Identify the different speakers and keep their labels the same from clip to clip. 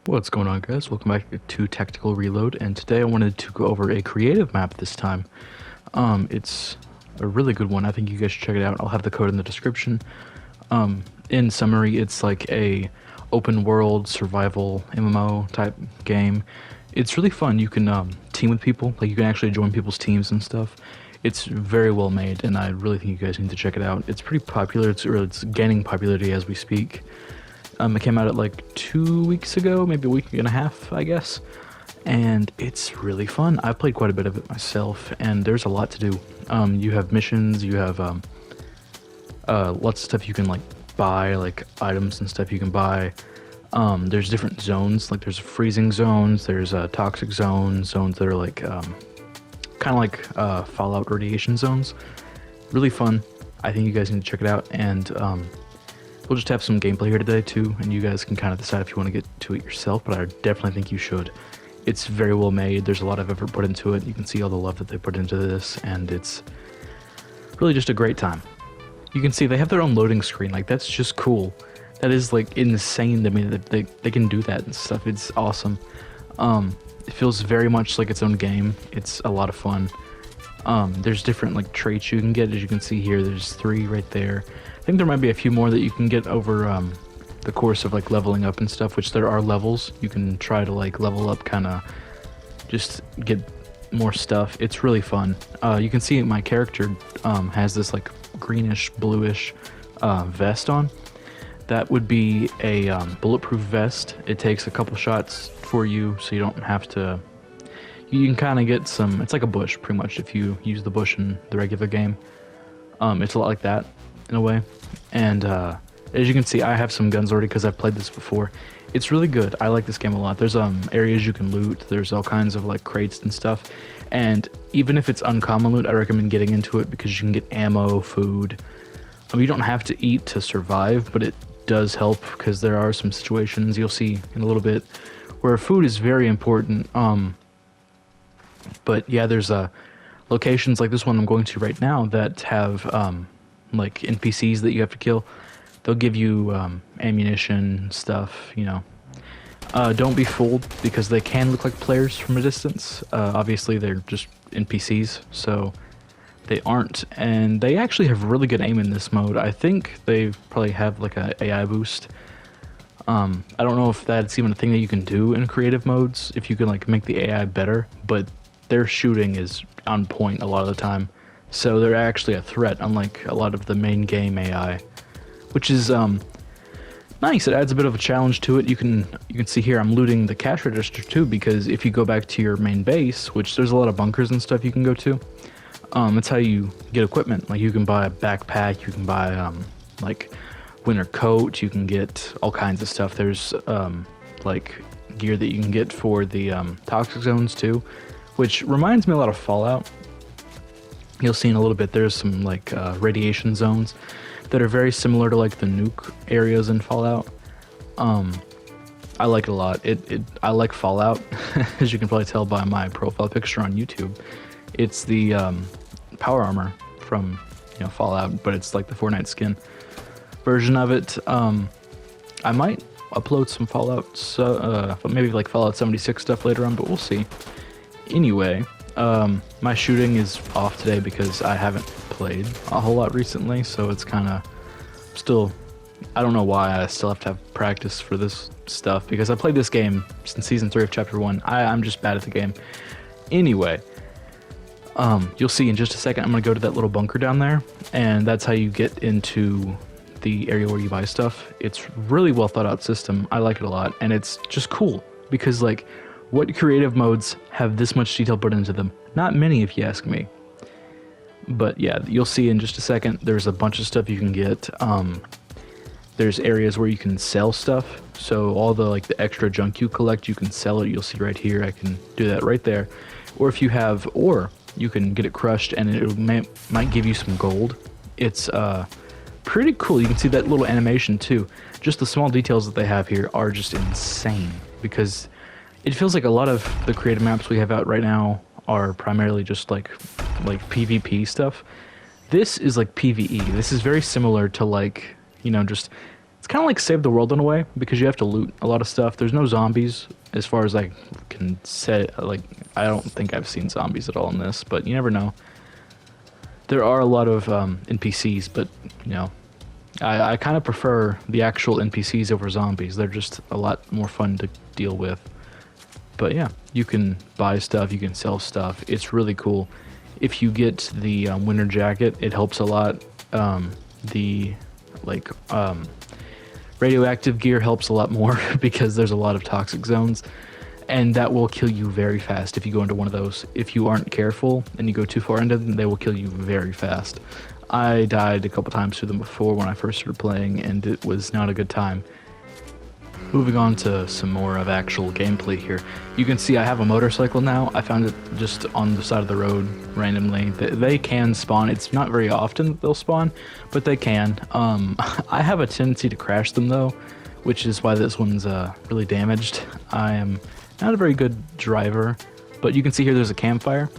Speaker 1: What's going on, guys? Welcome back to Tactical Reload, and today I wanted to go over a creative map this time. It's a really good one. I think you guys should check it out. I'll have the code in the description. In summary, it's like a open world survival MMO type game. It's really fun. You can team with people, like you can actually join people's teams and stuff. It's very well made, and I really think you guys need to check it out. It's pretty popular. It's gaining popularity as we speak. It came out at like 2 weeks ago, maybe a week and a half, I guess. And it's really fun. I've played quite a bit of it myself, and there's a lot to do. You have missions, you have lots of stuff you can like buy, like items and stuff you can buy. There's different zones, like there's freezing zones, there's toxic zones, zones that are like kind of like Fallout radiation zones. Really fun. I think you guys need to check it out, and we'll just have some gameplay here today too, and you guys can kind of decide if you want to get to it yourself, but I definitely think you should. It's very well made, there's a lot of effort put into it, you can see all the love that they put into this, and it's really just a great time. You can see they have their own loading screen, like that's just cool. That is like insane to me that they can do that and stuff. It's awesome. It feels very much like its own game. It's a lot of fun. There's different like traits you can get, as you can see here. There's 3 right there. I think there might be a few more that you can get over the course of like leveling up and stuff, which there are levels. You can try to like level up, kind of just get more stuff. It's really fun. You can see my character has this like greenish bluish vest on. That would be a bulletproof vest. It takes a couple shots for you, so you don't have to. You can kind of get some. It's like a bush, pretty much, if you use the bush in the regular game. It's a lot like that, in a way. And as you can see, I have some guns already because I've played this before. It's really good. I like this game a lot. There's areas you can loot. There's all kinds of like crates and stuff. And even if it's uncommon loot, I recommend getting into it because you can get ammo, food. You don't have to eat to survive, but it does help because there are some situations you'll see in a little bit where food is very important. But yeah, there's locations like this one I'm going to right now that have like NPCs that you have to kill. They'll give you ammunition, stuff, you know. Don't be fooled because they can look like players from a distance. Obviously, they're just NPCs, so they aren't. And they actually have really good aim in this mode. I think they probably have like a AI boost. I don't know if that's even a thing that you can do in creative modes, if you can like make the AI better, but their shooting is on point a lot of the time. So they're actually a threat, unlike a lot of the main game AI, which is nice. It adds a bit of a challenge to it. You can see here I'm looting the cash register too, because if you go back to your main base, which there's a lot of bunkers and stuff you can go to, that's how you get equipment. Like you can buy a backpack, you can buy like winter coat, you can get all kinds of stuff. There's like gear that you can get for the toxic zones too, which reminds me a lot of Fallout. You'll see in a little bit there's some like radiation zones that are very similar to like the nuke areas in Fallout. I like it a lot. I like Fallout, as you can probably tell by my profile picture on YouTube. It's the power armor from Fallout, but it's like the Fortnite skin version of it. I might upload some Fallout, maybe like Fallout 76 stuff later on, but we'll see. Anyway, my shooting is off today because I haven't played a whole lot recently, so it's kind of still, I don't know why I still have to have practice for this stuff, because I played this game since Season 3 of Chapter 1. I'm just bad at the game. Anyway, you'll see in just a second I'm going to go to that little bunker down there, and that's how you get into the area where you buy stuff. It's really well thought out system. I like it a lot, and it's just cool, because like, what creative modes have this much detail put into them? Not many, if you ask me. But yeah, you'll see in just a second, there's a bunch of stuff you can get. There's areas where you can sell stuff. So all the like the extra junk you collect, you can sell it. You'll see right here, I can do that right there. Or if you have ore, you can get it crushed and it might give you some gold. It's pretty cool. You can see that little animation too. Just the small details that they have here are just insane, because it feels like a lot of the creative maps we have out right now are primarily just like PvP stuff. This is like PvE. This is very similar to like, just It's kind of like Save the World in a way, because you have to loot a lot of stuff. There's no zombies, as far as I can say. Like, I don't think I've seen zombies at all in this, but you never know. There are a lot of NPCs, but, you know, I kind of prefer the actual NPCs over zombies. They're just a lot more fun to deal with. But yeah, you can buy stuff, you can sell stuff. It's really cool. If you get the winter jacket, it helps a lot. The like radioactive gear helps a lot more because there's a lot of toxic zones, and that will kill you very fast if you go into one of those. If you aren't careful and you go too far into them, they will kill you very fast. I died a couple times through them before when I first started playing, and it was not a good time. Moving on to some more of actual gameplay here. You can see I have a motorcycle now. I found it just on the side of the road randomly. They can spawn. It's not very often that they'll spawn, but they can. I have a tendency to crash them though, which is why this one's really damaged. I am not a very good driver, but you can see here there's a campfire.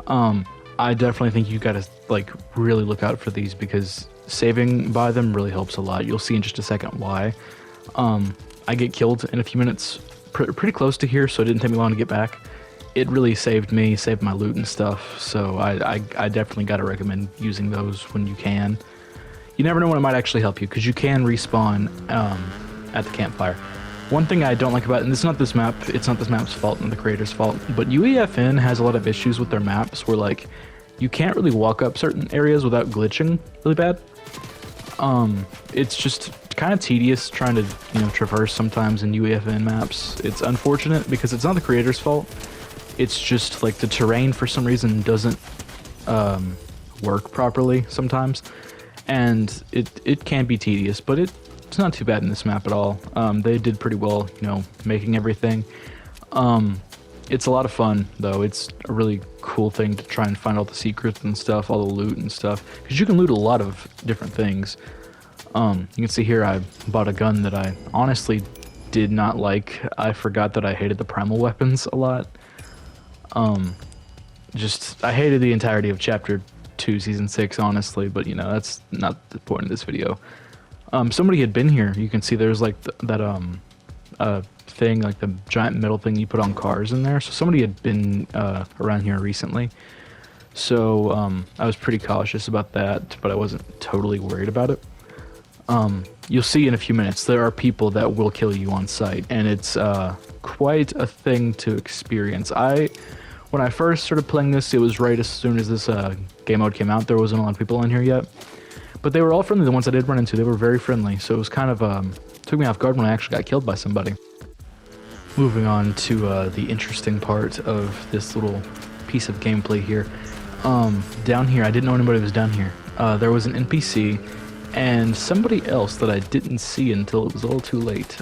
Speaker 1: I definitely think you gotta like really look out for these because saving by them really helps a lot. You'll see in just a second why. I get killed in a few minutes, pretty close to here, so it didn't take me long to get back. It really saved me, saved my loot and stuff, so I definitely gotta recommend using those when you can. You never know when it might actually help you, because you can respawn at the campfire. One thing I don't like about it, and it's not this map's fault and the creator's fault, but UEFN has a lot of issues with their maps where like you can't really walk up certain areas without glitching really bad. It's just kind of tedious trying to, you know, traverse sometimes in UEFN maps. It's unfortunate because it's not the creator's fault. It's just like the terrain for some reason doesn't work properly sometimes, and it can be tedious, but it's not too bad in this map at all. They did pretty well, you know, making everything. It's a lot of fun though. It's a really cool thing to try and find all the secrets and stuff, all the loot and stuff, because you can loot a lot of different things. You can see here I bought a gun that I honestly did not like. I forgot that I hated the primal weapons a lot. I hated the entirety of Chapter 2, Season 6, honestly, but you know, that's not the point of this video. Somebody had been here. You can see there's like that thing, like the giant metal thing you put on cars in there. So somebody had been around here recently. So I was pretty cautious about that, but I wasn't totally worried about it. You'll see in a few minutes there are people that will kill you on sight, and it's quite a thing to experience. When I first started playing this, it was right as soon as this game mode came out. There wasn't a lot of people in here yet, but they were all friendly. The ones I did run into, they were very friendly, so it was kind of took me off guard when I actually got killed by somebody. Moving on to the interesting part of this little piece of gameplay here. Down here, I didn't know anybody was down here. There was an NPC and somebody else that I didn't see until it was all too late.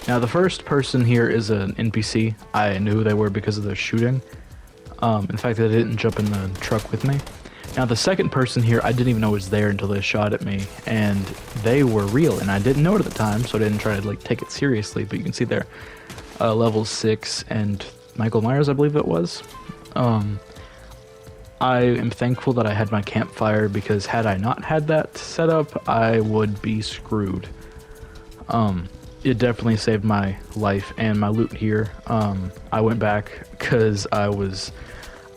Speaker 1: Now the first person here is an NPC. I knew who they were because of their shooting. In fact, they didn't jump in the truck with me. Now the second person here, I didn't even know was there until they shot at me, and they were real, and I didn't know it at the time, so I didn't try to like take it seriously. But you can see there, level 6 and Michael Myers, I believe it was. I am thankful that I had my campfire, because had I not had that set up, I would be screwed. It definitely saved my life and my loot here. I went back because I was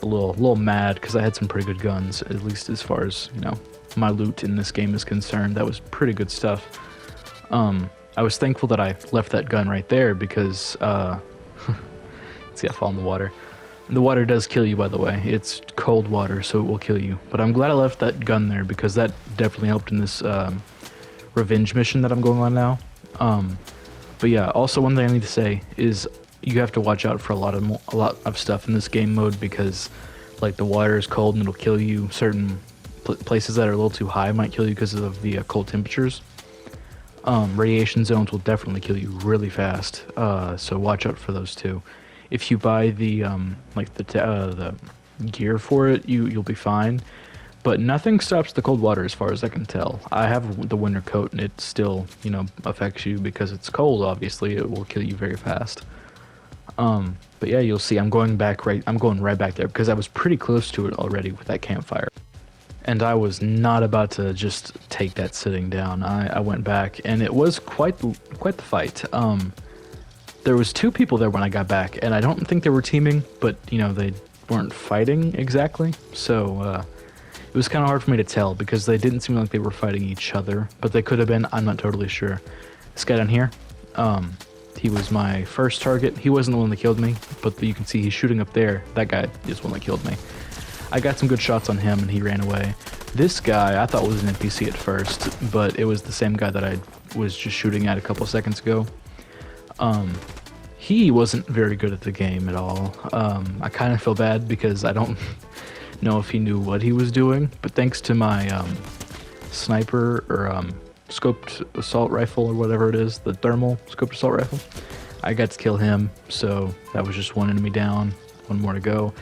Speaker 1: a little mad because I had some pretty good guns, at least as far as, you know, my loot in this game is concerned. That was pretty good stuff. I was thankful that I left that gun right there because, see, I fall in the water. The water does kill you, by the way. It's cold water, so it will kill you. But I'm glad I left that gun there, because that definitely helped in this revenge mission that I'm going on now. But yeah, also one thing I need to say is you have to watch out for a lot of stuff in this game mode, because like the water is cold and it'll kill you. Certain places that are a little too high might kill you because of the cold temperatures. Radiation zones will definitely kill you really fast, so watch out for those too. If you buy the the gear for it, you'll be fine. But nothing stops the cold water as far as I can tell. I have the winter coat and it still, you know, affects you because it's cold. Obviously, it will kill you very fast. But yeah, you'll see I'm going right back there because I was pretty close to it already with that campfire. and I was not about to just take that sitting down. I went back, and it was quite the fight. There was two people there when I got back, and I don't think they were teaming, but you know they weren't fighting exactly. So it was kind of hard for me to tell because they didn't seem like they were fighting each other, but they could have been. I'm not totally sure. This guy down here, he was my first target. He wasn't the one that killed me, but you can see he's shooting up there. That guy is the one that killed me. I got some good shots on him, and he ran away. This guy I thought was an NPC at first, but it was the same guy that I was just shooting at a couple seconds ago. He wasn't very good at the game at all. I kind of feel bad because I don't know if he knew what he was doing, but thanks to my sniper or scoped assault rifle or whatever it is, the thermal scoped assault rifle, I got to kill him. So that was just one enemy down, one more to go.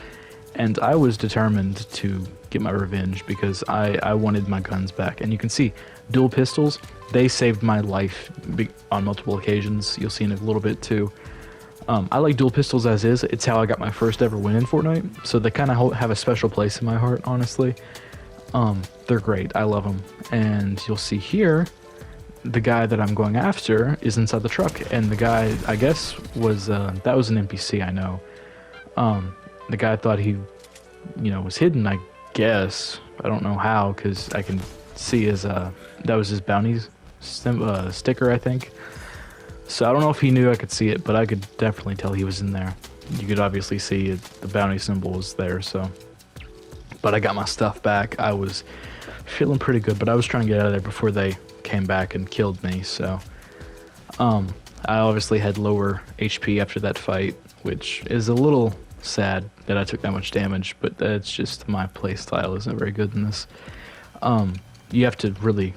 Speaker 1: And I was determined to get my revenge because I wanted my guns back. And you can see dual pistols, they saved my life on multiple occasions. You'll see in a little bit too. I like dual pistols as is. It's how I got my first ever win in Fortnite. So they kind of have a special place in my heart, honestly. They're great. I love them. And you'll see here, the guy that I'm going after is inside the truck. And the guy, I guess, was that was an NPC, I know. The guy thought he, was hidden, I guess. I don't know how, because I can see his, that was his bounty sticker, I think. So I don't know if he knew I could see it, but I could definitely tell he was in there. You could obviously see it, the bounty symbol was there, so. But I got my stuff back. I was feeling pretty good, but I was trying to get out of there before they came back and killed me, so. I obviously had lower HP after that fight, which is a little sad that I took that much damage, but that's just my playstyle isn't very good in this. You have to really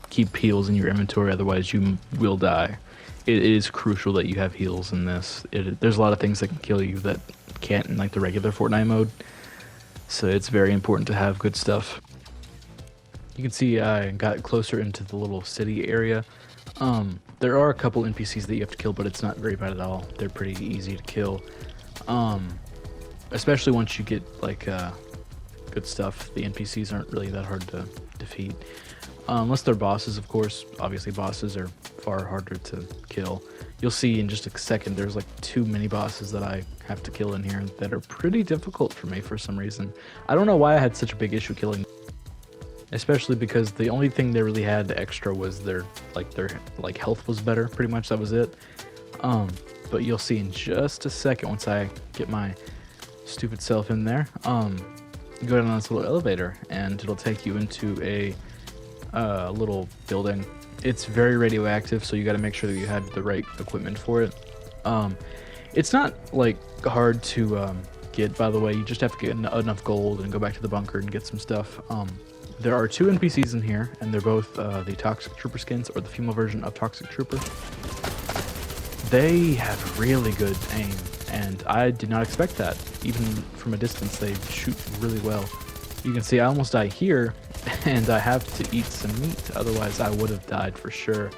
Speaker 1: keep heals in your inventory, otherwise you will die. It is crucial that you have heals in this. There's a lot of things that can kill you that can't in like the regular Fortnite mode, so it's very important to have good stuff. You can see I got closer into the little city area. There are a couple NPCs that you have to kill, but it's not very bad at all. They're pretty easy to kill. Especially once you get like good stuff, the NPCs aren't really that hard to defeat. Unless they're bosses, of course. Obviously bosses are far harder to kill. You'll see in just a second there's like 2 mini bosses that I have to kill in here that are pretty difficult for me for some reason. I don't know why I had such a big issue killing, especially because the only thing they really had extra was their health was better. Pretty much that was it. But you'll see in just a second once I get my stupid self in there. You go down this little elevator and it'll take you into a little building. It's very radioactive, so you got to make sure that you have the right equipment for it. It's not like hard to get, by the way. You just have to get enough gold and go back to the bunker and get some stuff. There are 2 NPCs in here, and they're both the Toxic Trooper skins, or the female version of Toxic Trooper. They have really good aim, and I did not expect that. Even from a distance, they shoot really well. You can see I almost die here, and I have to eat some meat, otherwise I would have died for sure.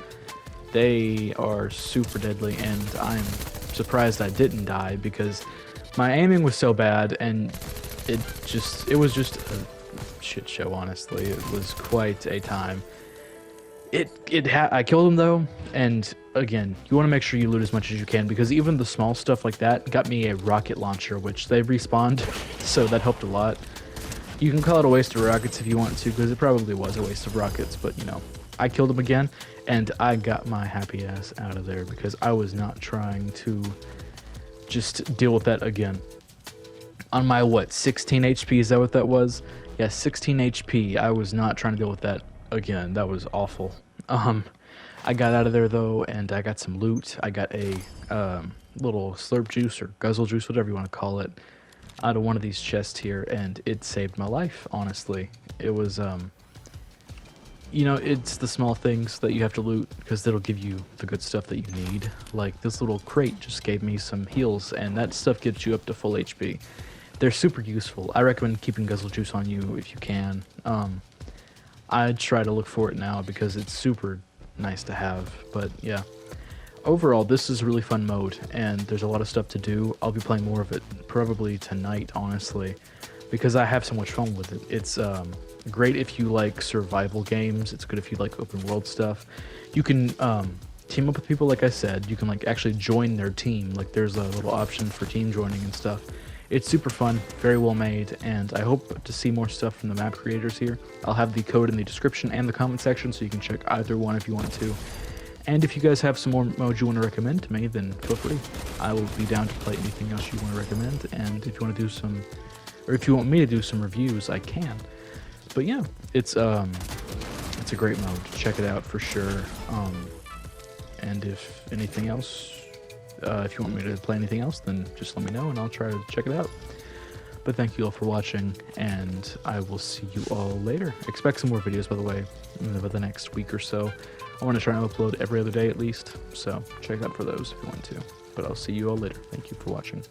Speaker 1: They are super deadly, and I'm surprised I didn't die because my aiming was so bad, and it was just a shit show, honestly. It was quite a time. I killed him though, and again, you want to make sure you loot as much as you can, because even the small stuff like that got me a rocket launcher, which they respawned, so that helped a lot. You can call it a waste of rockets if you want to, because it probably was a waste of rockets, but I killed him again, and I got my happy ass out of there because I was not trying to just deal with that again. On my, 16 HP, is that what that was? Yeah, 16 HP, I was not trying to deal with that again. That was awful. I got out of there though, and I got some loot. I got a little slurp juice or guzzle juice, whatever you want to call it, out of one of these chests here, and it saved my life, honestly. It was it's the small things that you have to loot because it'll give you the good stuff that you need. Like this little crate just gave me some heals, and that stuff gets you up to full HP. They're super useful. I recommend keeping guzzle juice on you if you can. I'd try to look for it now because it's super nice to have, but yeah. Overall, this is a really fun mode, and there's a lot of stuff to do. I'll be playing more of it probably tonight, honestly. because I have so much fun with it. It's great if you like survival games. It's good if you like open world stuff. You can team up with people, like I said. You can like actually join their team. Like there's a little option for team joining and stuff. It's super fun, very well made, and I hope to see more stuff from the map creators here. I'll have the code in the description and the comment section, so you can check either one if you want to. And if you guys have some more modes you want to recommend to me, then feel free. I will be down to play anything else you want to recommend, and if you want to do some, or if you want me to do some reviews, I can. But yeah, it's a great mode. Check it out for sure. And if anything else, if you want me to play anything else, then just let me know and I'll try to check it out. But thank you all for watching, and I will see you all later. Expect some more videos, by the way, over the next week or so. I want to try and upload every other day at least, so check out for those if you want to. But I'll see you all later. Thank you for watching.